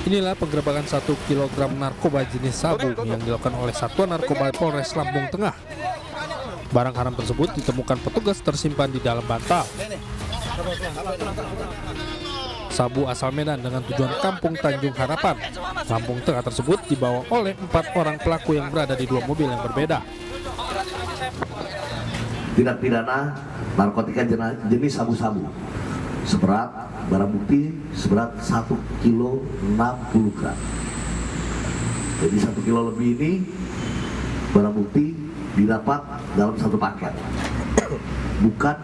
Inilah penggerebekan 1 kilogram narkoba jenis sabu yang dilakukan oleh Satuan Narkoba Polres Lampung Tengah. Barang haram tersebut ditemukan petugas tersimpan di dalam bantal. Sabu asal Medan dengan tujuan Kampung Tanjung Harapan, Lampung Tengah tersebut dibawa oleh 4 orang pelaku yang berada di 2 mobil yang berbeda. Tindak pidana narkotika jenis sabu-sabu seberat barang bukti seberat 1 kilo 60 gram. Jadi 1 kilo lebih ini barang bukti didapat dalam satu paket, bukan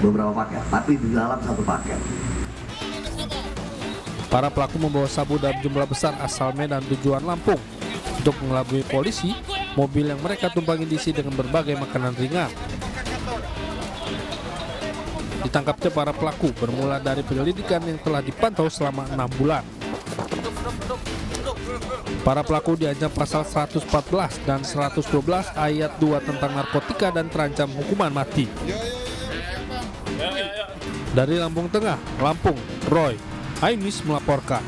beberapa paket, tapi di dalam satu paket. Para pelaku membawa sabu dalam jumlah besar asal Medan tujuan Lampung. Untuk mengelabui polisi, mobil yang mereka tumpangi diisi dengan berbagai makanan ringan. Ditangkapnya para pelaku bermula dari penyelidikan yang telah dipantau selama 6 bulan. Para pelaku diancam pasal 114 dan 112 ayat 2 tentang narkotika dan terancam hukuman mati. Dari Lampung Tengah, Lampung, Roy Ainis melaporkan.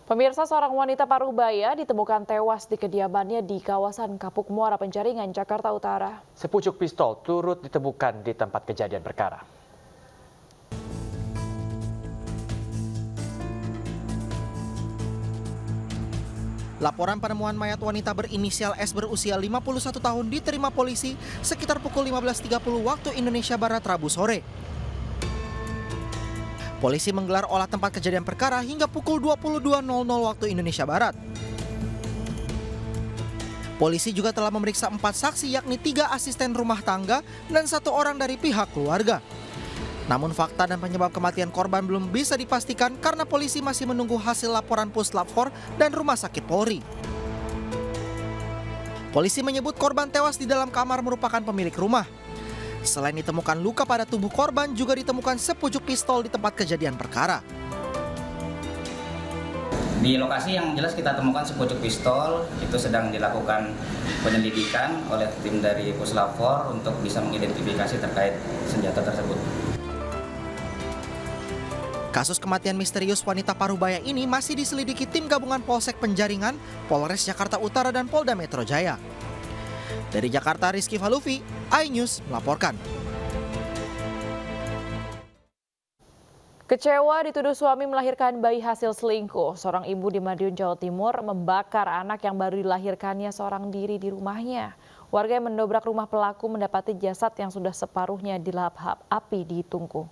Pemirsa, seorang wanita Parubaya ditemukan tewas di kediamannya di kawasan Kapuk Muara Penjaringan, Jakarta Utara. Sepucuk pistol turut ditemukan di tempat kejadian perkara. Laporan penemuan mayat wanita berinisial S berusia 51 tahun diterima polisi sekitar pukul 15.30 waktu Indonesia Barat Rabu sore. Polisi menggelar olah tempat kejadian perkara hingga pukul 22.00 waktu Indonesia Barat. Polisi juga telah memeriksa 4 saksi yakni 3 asisten rumah tangga dan 1 orang dari pihak keluarga. Namun fakta dan penyebab kematian korban belum bisa dipastikan karena polisi masih menunggu hasil laporan Puslap 4 dan Rumah Sakit Polri. Polisi menyebut korban tewas di dalam kamar merupakan pemilik rumah. Selain ditemukan luka pada tubuh korban, juga ditemukan sepucuk pistol di tempat kejadian perkara. Di lokasi yang jelas kita temukan sepucuk pistol, itu sedang dilakukan penyelidikan oleh tim dari Puslap 4 untuk bisa mengidentifikasi terkait senjata tersebut. Kasus kematian misterius wanita Parubaya ini masih diselidiki tim gabungan Polsek Penjaringan, Polres Jakarta Utara, dan Polda Metro Jaya. Dari Jakarta, Rizky Falufi, iNews melaporkan. Kecewa dituduh suami melahirkan bayi hasil selingkuh. Seorang ibu di Madiun, Jawa Timur membakar anak yang baru dilahirkannya seorang diri di rumahnya. Warga yang mendobrak rumah pelaku mendapati jasad yang sudah separuhnya dilahap api di tungku.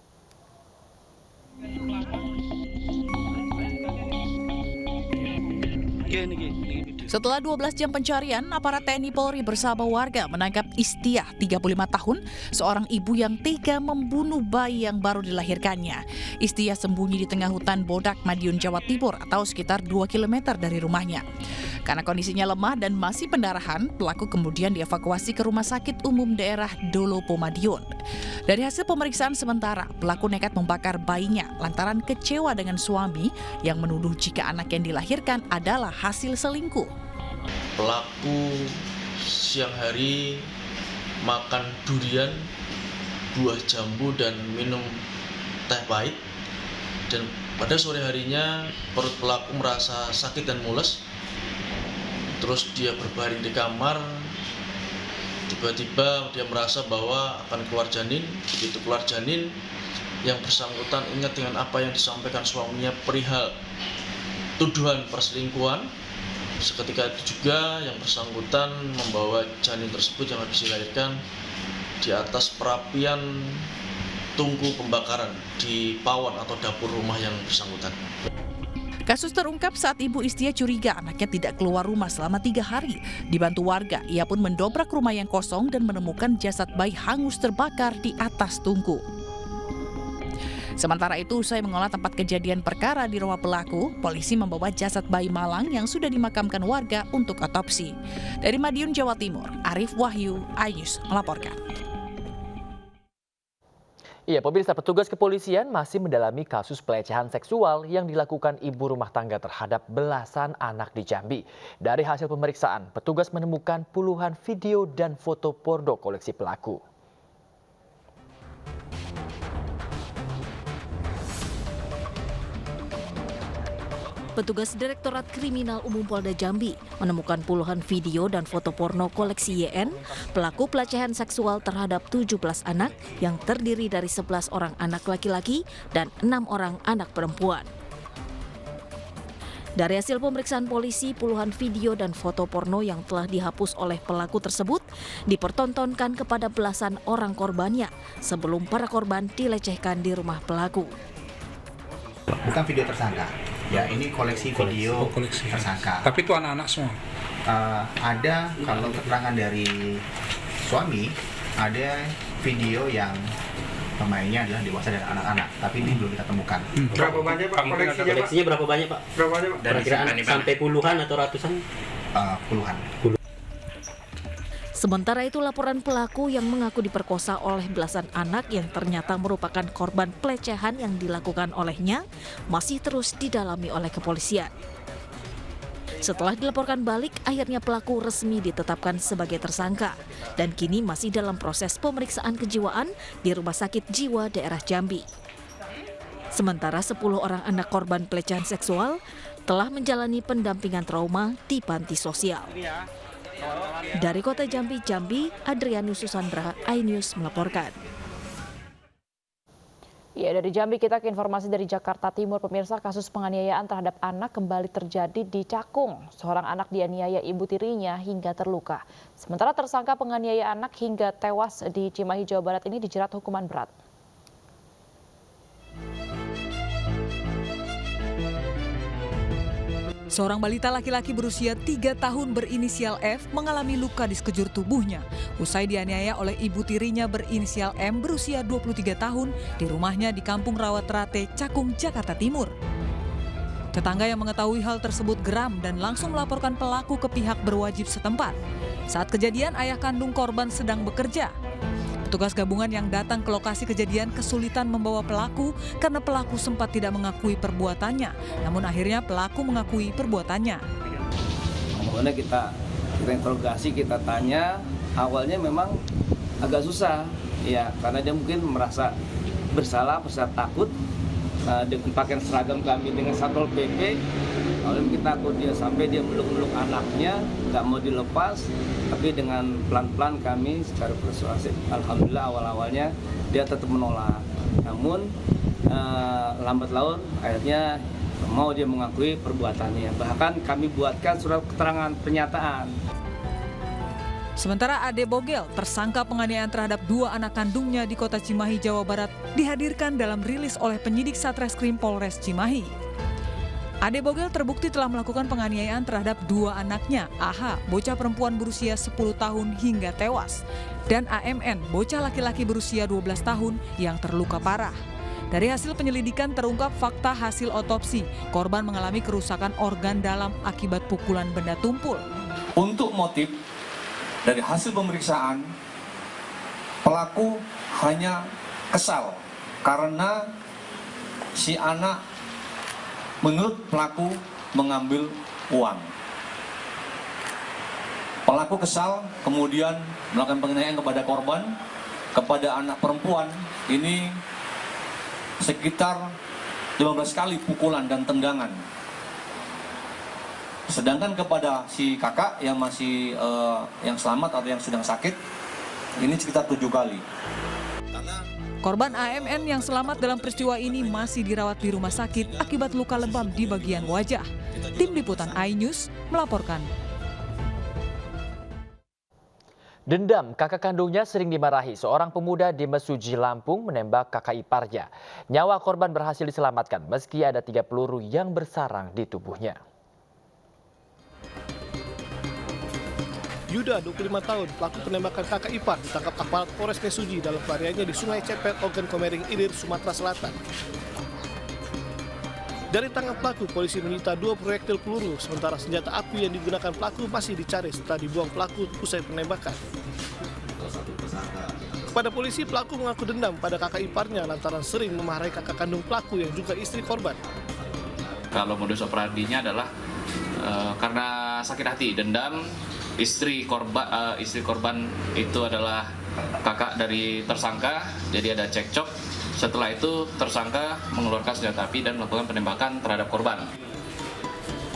Setelah 12 jam pencarian, aparat TNI Polri bersama warga menangkap Istiah, 35 tahun, seorang ibu yang tega membunuh bayi yang baru dilahirkannya. Istiah sembunyi di tengah hutan Bodak, Madiun, Jawa Timur atau sekitar 2 km dari rumahnya. Karena kondisinya lemah dan masih pendarahan, pelaku kemudian dievakuasi ke Rumah Sakit Umum Daerah Dolopo, Madiun. Dari hasil pemeriksaan sementara, pelaku nekat membakar bayinya lantaran kecewa dengan suami yang menuduh jika anak yang dilahirkan adalah hasil selingkuh. Pelaku siang hari makan durian, buah jambu, dan minum teh pahit. Dan pada sore harinya perut pelaku merasa sakit dan mules. Terus dia berbaring di kamar. Tiba-tiba dia merasa bahwa akan keluar janin. Begitu keluar janin, yang bersangkutan ingat dengan apa yang disampaikan suaminya perihal tuduhan perselingkuhan. Seketika itu juga yang bersangkutan membawa janin tersebut yang habis dilahirkan di atas perapian tungku pembakaran di pawon atau dapur rumah yang bersangkutan. Kasus terungkap saat ibu Istiah curiga anaknya tidak keluar rumah selama 3 hari. Dibantu warga, ia pun mendobrak rumah yang kosong dan menemukan jasad bayi hangus terbakar di atas tungku. Sementara itu, usai mengolah tempat kejadian perkara di rumah pelaku, polisi membawa jasad bayi malang yang sudah dimakamkan warga untuk otopsi. Dari Madiun, Jawa Timur, Arif Wahyu, iNews melaporkan. Iya, pemirsa, petugas kepolisian masih mendalami kasus pelecehan seksual yang dilakukan ibu rumah tangga terhadap belasan anak di Jambi. Dari hasil pemeriksaan, petugas menemukan puluhan video dan foto porno koleksi pelaku. Petugas Direktorat Kriminal Umum Polda Jambi menemukan puluhan video dan foto porno koleksi YN, pelaku pelecehan seksual terhadap 17 anak yang terdiri dari 11 orang anak laki-laki dan 6 orang anak perempuan. Dari hasil pemeriksaan polisi, puluhan video dan foto porno yang telah dihapus oleh pelaku tersebut dipertontonkan kepada belasan orang korbannya sebelum para korban dilecehkan di rumah pelaku. Bukan video tersangka, ya ini koleksi video tersangka. Tapi itu anak-anak semua? Ada, kalau keterangan dari suami, ada video yang pemainnya adalah dewasa dan anak-anak, tapi ini belum kita temukan. Berapa banyak Pak koleksinya? Koleksinya berapa banyak Pak? Berapa banyak Pak? Kira-kira sampai puluhan atau ratusan? Puluhan. Sementara itu laporan pelaku yang mengaku diperkosa oleh belasan anak yang ternyata merupakan korban pelecehan yang dilakukan olehnya masih terus didalami oleh kepolisian. Setelah dilaporkan balik, akhirnya pelaku resmi ditetapkan sebagai tersangka dan kini masih dalam proses pemeriksaan kejiwaan di Rumah Sakit Jiwa Daerah Jambi. Sementara 10 orang anak korban pelecehan seksual telah menjalani pendampingan trauma di panti sosial. Dari Kota Jambi, Adrianus Susandra, iNews melaporkan. Ya, dari Jambi kita ke informasi dari Jakarta Timur. Pemirsa, kasus penganiayaan terhadap anak kembali terjadi di Cakung. Seorang anak dianiaya ibu tirinya hingga terluka. Sementara tersangka penganiayaan anak hingga tewas di Cimahi, Jawa Barat ini dijerat hukuman berat. Seorang balita laki-laki berusia 3 tahun berinisial F mengalami luka di sekejur tubuhnya usai dianiaya oleh ibu tirinya berinisial M berusia 23 tahun di rumahnya di Kampung Rawaterate, Cakung, Jakarta Timur. Tetangga yang mengetahui hal tersebut geram dan langsung melaporkan pelaku ke pihak berwajib setempat. Saat kejadian, ayah kandung korban sedang bekerja. Petugas gabungan yang datang ke lokasi kejadian kesulitan membawa pelaku karena pelaku sempat tidak mengakui perbuatannya. Namun akhirnya pelaku mengakui perbuatannya. Kemudian kita interogasi, kita tanya, awalnya memang agak susah, ya karena dia mungkin merasa bersalah, takut dengan pakaian seragam kami dengan Satpol PP. Lalu kita takut dia sampai dia meluk-meluk anaknya, nggak mau dilepas. Tapi dengan pelan-pelan kami secara persuasif, alhamdulillah awal-awalnya dia tetap menolak. Namun lambat laun akhirnya mau dia mengakui perbuatannya. Bahkan kami buatkan surat keterangan pernyataan. Sementara Ade Bogel, tersangka penganiayaan terhadap 2 anak kandungnya di Kota Cimahi, Jawa Barat, dihadirkan dalam rilis oleh penyidik Satreskrim Polres Cimahi. Ade Bogel terbukti telah melakukan penganiayaan terhadap 2 anaknya, AH, bocah perempuan berusia 10 tahun hingga tewas, dan AMN, bocah laki-laki berusia 12 tahun yang terluka parah. Dari hasil penyelidikan terungkap fakta hasil otopsi, korban mengalami kerusakan organ dalam akibat pukulan benda tumpul. Untuk motif, dari hasil pemeriksaan, pelaku hanya kesal karena si anak menurut pelaku mengambil uang. Pelaku kesal kemudian melakukan penganiayaan kepada korban, kepada anak perempuan ini sekitar 15 kali pukulan dan tendangan. Sedangkan kepada si kakak yang masih yang selamat atau yang sedang sakit ini sekitar 7 kali. Korban AMN yang selamat dalam peristiwa ini masih dirawat di rumah sakit akibat luka lebam di bagian wajah. Tim Liputan iNews melaporkan. Dendam, kakak kandungnya sering dimarahi. Seorang pemuda di Mesuji, Lampung menembak kakak iparnya. Nyawa korban berhasil diselamatkan meski ada 3 peluru yang bersarang di tubuhnya. Yuda, 25 tahun, pelaku penembakan kakak ipar ditangkap aparat Polres Mesuji dalam pelariannya di Sungai Cepet, Ogan Komering Ilir, Sumatera Selatan. Dari tangan pelaku, polisi menyita 2 proyektil peluru, sementara senjata api yang digunakan pelaku masih dicari setelah dibuang pelaku usai penembakan. Kepada polisi, pelaku mengaku dendam pada kakak iparnya lantaran sering memarahi kakak kandung pelaku yang juga istri korban. Kalau modus operandinya adalah karena sakit hati, dendam. Istri korban itu adalah kakak dari tersangka, jadi ada cekcok. Setelah itu tersangka mengeluarkan senjata api dan melakukan penembakan terhadap korban.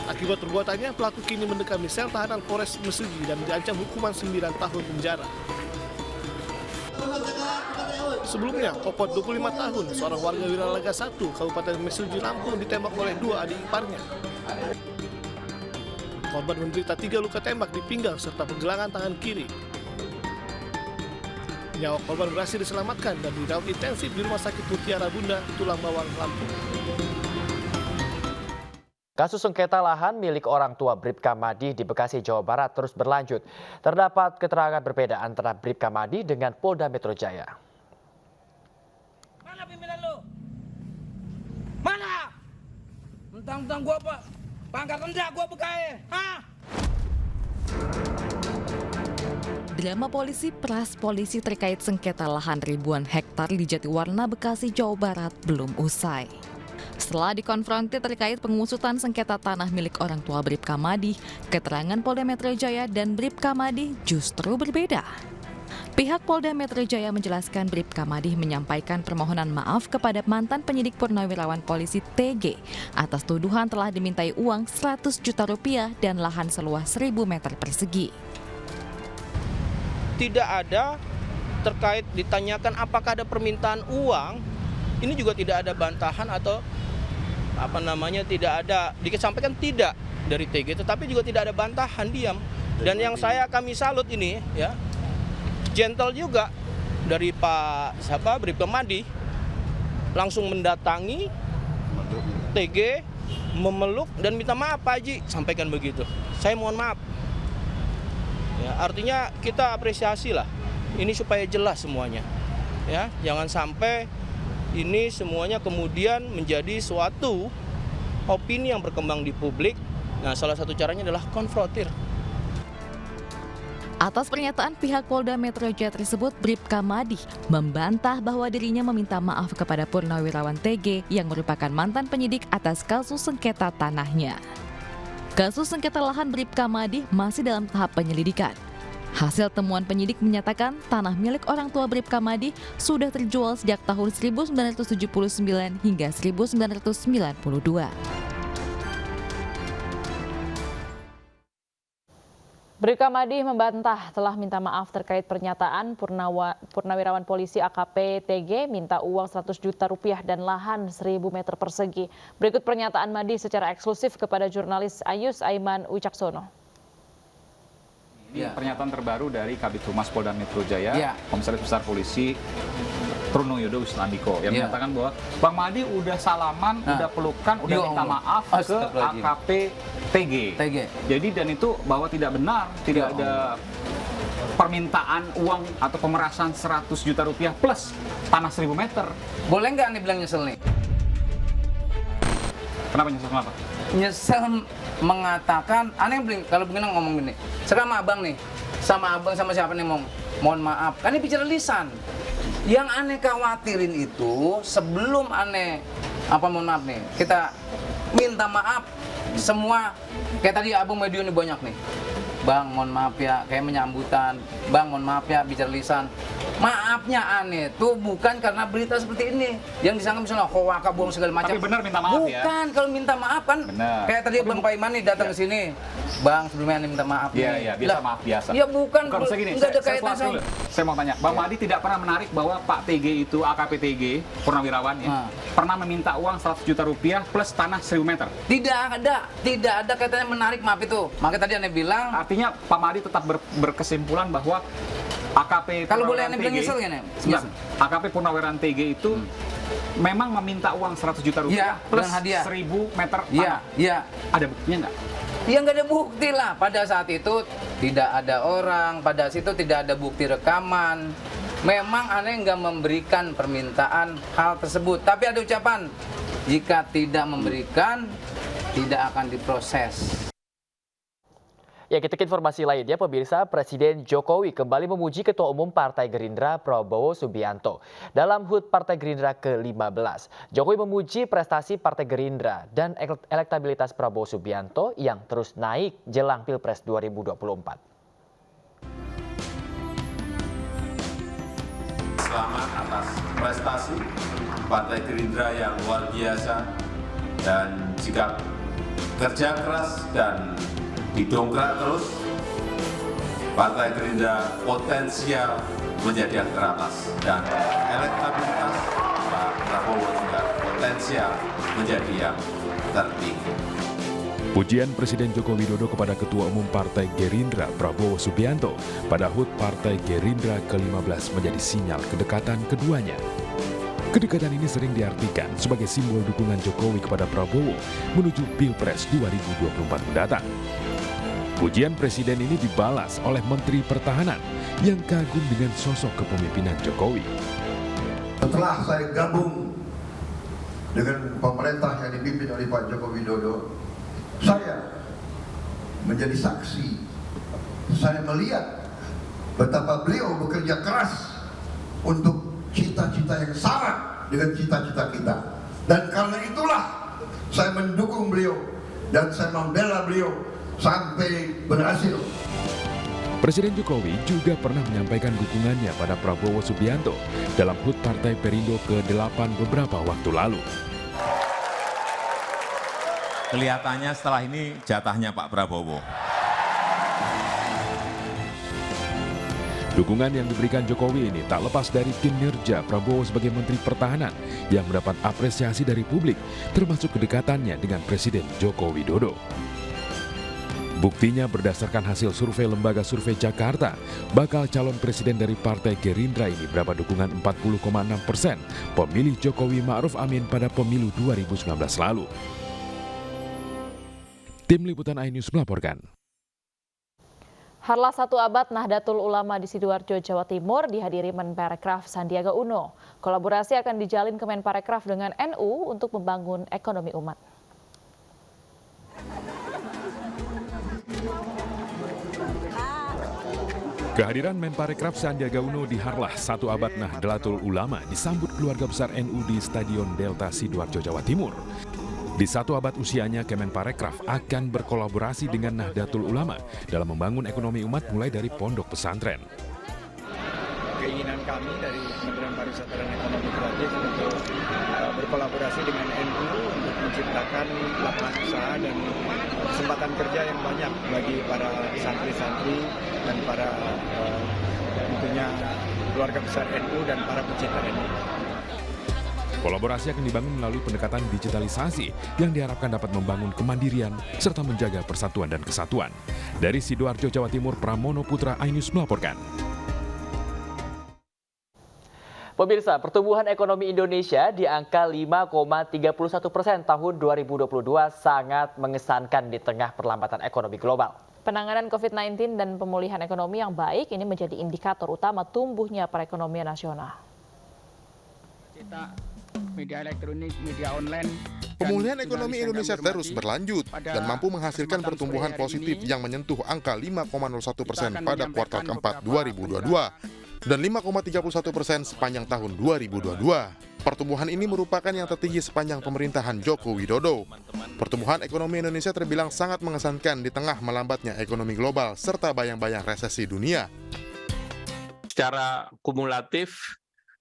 Akibat perbuatannya, pelaku kini mendekam di sel tahanan Polres Mesuji dan diancam hukuman 9 tahun penjara. Sebelumnya, Popot 25 tahun, seorang warga Wiralaga 1, Kabupaten Mesuji, Lampung ditembak oleh 2 adik iparnya. Korban menderita 3 luka tembak di pinggang serta penggelangan tangan kiri. Nyawa korban berhasil diselamatkan dan dirawat intensif di Rumah Sakit Mutiara Bunda, Tulang Bawang, Lampung. Kasus sengketa lahan milik orang tua Bribka Madi di Bekasi, Jawa Barat terus berlanjut. Terdapat keterangan berbeda antara Bribka Madi dengan Polda Metro Jaya. Mana pimpinan lu? Mana? Mentang-mentang gua apa? Pangkat rendah gua bekai. Hah? Drama polisi peras polisi terkait sengketa lahan ribuan hektar di Jatiwarna, Bekasi, Jawa Barat belum usai. Setelah dikonfrontir terkait pengusutan sengketa tanah milik orang tua Bribka Madi, keterangan Polda Metro Jaya dan Bribka Madi justru berbeda. Pihak Polda Metro Jaya menjelaskan Bribka Madi menyampaikan permohonan maaf kepada mantan penyidik purnawirawan polisi TG atas tuduhan telah dimintai uang 100 juta rupiah dan lahan seluas 1.000 meter persegi. Tidak ada terkait ditanyakan apakah ada permintaan uang, ini juga tidak ada bantahan atau tidak ada disampaikan tidak dari TG, tetapi juga tidak ada bantahan, diam. Dan yang kami salut ini ya, gentle juga dari Pak Bribka Madi langsung mendatangi TG, memeluk dan minta maaf Pak Haji, sampaikan begitu. Saya mohon maaf. Ya, artinya kita apresiasi lah. Ini supaya jelas semuanya. Ya, jangan sampai ini semuanya kemudian menjadi suatu opini yang berkembang di publik. Nah, salah satu caranya adalah konfrontir. Atas pernyataan pihak Polda Metro Jaya tersebut, Bribka Madi membantah bahwa dirinya meminta maaf kepada Purnawirawan TG yang merupakan mantan penyidik atas kasus sengketa tanahnya. Kasus sengketa lahan Bribka Madi masih dalam tahap penyelidikan. Hasil temuan penyidik menyatakan tanah milik orang tua Bribka Madi sudah terjual sejak tahun 1979 hingga 1992. Bribka Madi membantah telah minta maaf terkait pernyataan Purnawirawan Polisi AKP TG minta uang 100 juta rupiah dan lahan 1.000 meter persegi. Berikut pernyataan Madi secara eksklusif kepada jurnalis Ayus Aiman Wicaksono. Ini pernyataan terbaru dari Kabid Humas Polda Metro Jaya, Komisaris Besar Polisi Trunoyodo Wisnuandiko yang menyatakan bahwa Bang Madi udah salaman, udah pelukan, udah minta maaf ke AKP TG. Jadi dan itu bahwa tidak benar, tidak ada permintaan uang atau pemerasan 100 juta rupiah plus tanah 1.000 meter. Boleh nggak nih bilang nyesel nih? Kenapa nyesel, kenapa? Nyesel mengatakan, aneh kalau begini ngomong gini, sama abang nih, sama abang sama siapa nih mohon maaf, kan ini bicara lisan. Yang aneh khawatirin itu sebelum aneh mohon maaf nih, kita minta maaf semua, kayak tadi abang media ini banyak nih, bang mohon maaf ya, kayak menyambutan, bang mohon maaf ya bicara lisan. Maafnya aneh tuh bukan karena berita seperti ini yang disangka misalnya hoaka buang segala macam. Tapi benar minta maaf ya. Bukan, kalau minta maaf kan benar. Kayak tadi Bang Paiman nih datang ke sini. Bang, sebelumnya aneh minta maaf. Iya, biasa maaf biasa. Ya bukan segini, enggak ada kaitan sama. Saya mau tanya, Bang Madi tidak pernah menarik bahwa Pak TG itu AKP TG, Purnawirawan ya, pernah meminta uang 100 juta rupiah plus tanah 1.000 meter? Tidak ada kaitannya menarik, maaf itu. Makanya tadi aneh bilang. Artinya Pak Madi tetap berkesimpulan bahwa AKP kalau boleh aneh bilang nyesel gini. AKP Purnawirawan TG itu memang meminta uang 100 juta rupiah plus 1.000 meter tanah. Iya. Ada buktinya nggak? Ya nggak ada bukti lah. Pada saat itu tidak ada orang, pada saat itu tidak ada bukti rekaman. Memang aneh nggak memberikan permintaan hal tersebut. Tapi ada ucapan, jika tidak memberikan, tidak akan diproses. Ya, kita ke informasi lainnya, pemirsa. Presiden Jokowi kembali memuji Ketua Umum Partai Gerindra Prabowo Subianto. Dalam HUT Partai Gerindra ke-15, Jokowi memuji prestasi Partai Gerindra dan elektabilitas Prabowo Subianto yang terus naik jelang Pilpres 2024. Selamat atas prestasi Partai Gerindra yang luar biasa dan sikap kerja keras dan didongkrak terus, Partai Gerindra potensial menjadi yang teratas dan elektabilitas Pak Prabowo juga potensial menjadi yang tertinggi. Pujian Presiden Joko Widodo kepada Ketua Umum Partai Gerindra Prabowo Subianto pada HUT Partai Gerindra ke-15 menjadi sinyal kedekatan keduanya. Kedekatan ini sering diartikan sebagai simbol dukungan Jokowi kepada Prabowo menuju Pilpres 2024 mendatang. Pujian Presiden ini dibalas oleh Menteri Pertahanan yang kagum dengan sosok kepemimpinan Jokowi. Setelah saya gabung dengan pemerintah yang dipimpin oleh Pak Joko Widodo, saya menjadi saksi. Saya melihat betapa beliau bekerja keras untuk cita-cita yang sama dengan cita-cita kita. Dan karena itulah saya mendukung beliau dan saya membela beliau sampai berhasil. Presiden Jokowi juga pernah menyampaikan dukungannya pada Prabowo Subianto dalam HUT Partai Perindo ke-8 beberapa waktu lalu. Kelihatannya setelah ini jatahnya Pak Prabowo. Dukungan yang diberikan Jokowi ini tak lepas dari kinerja Prabowo sebagai Menteri Pertahanan yang mendapat apresiasi dari publik, termasuk kedekatannya dengan Presiden Joko Widodo. Buktinya berdasarkan hasil survei Lembaga Survei Jakarta, bakal calon presiden dari Partai Gerindra ini berapa dukungan 40,6% pemilih Jokowi Ma'ruf Amin pada pemilu 2019 lalu. Tim Liputan iNews melaporkan. Harlah 1 abad Nahdlatul Ulama di Sidoarjo, Jawa Timur dihadiri Menparekraf Sandiaga Uno. Kolaborasi akan dijalin Kemenparekraf dengan NU untuk membangun ekonomi umat. Kehadiran Menparekraf Sandiaga Uno di Harlah 1 abad Nahdlatul Ulama disambut keluarga besar NU di Stadion Delta Sidoarjo, Jawa Timur. Di 1 abad usianya, Kemenparekraf akan berkolaborasi dengan Nahdlatul Ulama dalam membangun ekonomi umat mulai dari pondok pesantren. Keinginan kami dari Kementerian Pariwisata dan Ekonomi Kreatif untuk berkolaborasi dengan NU untuk menciptakan lapangan usaha dan kesempatan kerja yang banyak bagi para santri-santri dan para tentunya keluarga besar NU dan para pecinta NU. Kolaborasi akan dibangun melalui pendekatan digitalisasi yang diharapkan dapat membangun kemandirian serta menjaga persatuan dan kesatuan. Dari Sidoarjo, Jawa Timur, Pramono Putra, iNews melaporkan. Pemirsa, pertumbuhan ekonomi Indonesia di angka 5,31% tahun 2022 sangat mengesankan di tengah perlambatan ekonomi global. Penanganan COVID-19 dan pemulihan ekonomi yang baik ini menjadi indikator utama tumbuhnya perekonomian nasional. Media elektronik, media online. Pemulihan ekonomi Indonesia terus berlanjut dan mampu menghasilkan pertumbuhan positif yang menyentuh angka 5,01% pada kuartal keempat 2022 dan 5,31% sepanjang tahun 2022. Pertumbuhan ini merupakan yang tertinggi sepanjang pemerintahan Joko Widodo. Pertumbuhan ekonomi Indonesia terbilang sangat mengesankan di tengah melambatnya ekonomi global serta bayang-bayang resesi dunia. Secara kumulatif,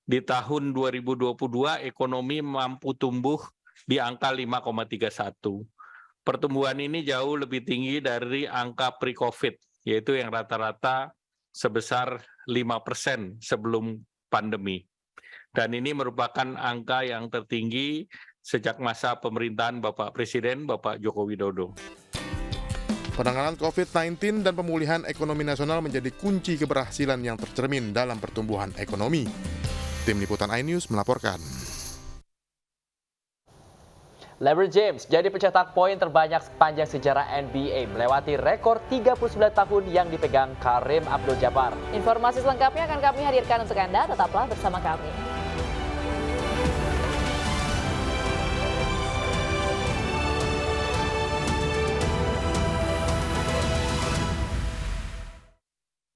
di tahun 2022 ekonomi mampu tumbuh di angka 5,31. Pertumbuhan ini jauh lebih tinggi dari angka pre-COVID, yaitu yang rata-rata sebesar 5% sebelum pandemi. Dan ini merupakan angka yang tertinggi sejak masa pemerintahan Bapak Presiden, Bapak Joko Widodo. Penanganan COVID-19 dan pemulihan ekonomi nasional menjadi kunci keberhasilan yang tercermin dalam pertumbuhan ekonomi. Tim Liputan iNews melaporkan. LeBron James jadi pencetak poin terbanyak sepanjang sejarah NBA, melewati rekor 39 tahun yang dipegang Kareem Abdul-Jabbar. Informasi selengkapnya akan kami hadirkan untuk Anda, tetaplah bersama kami.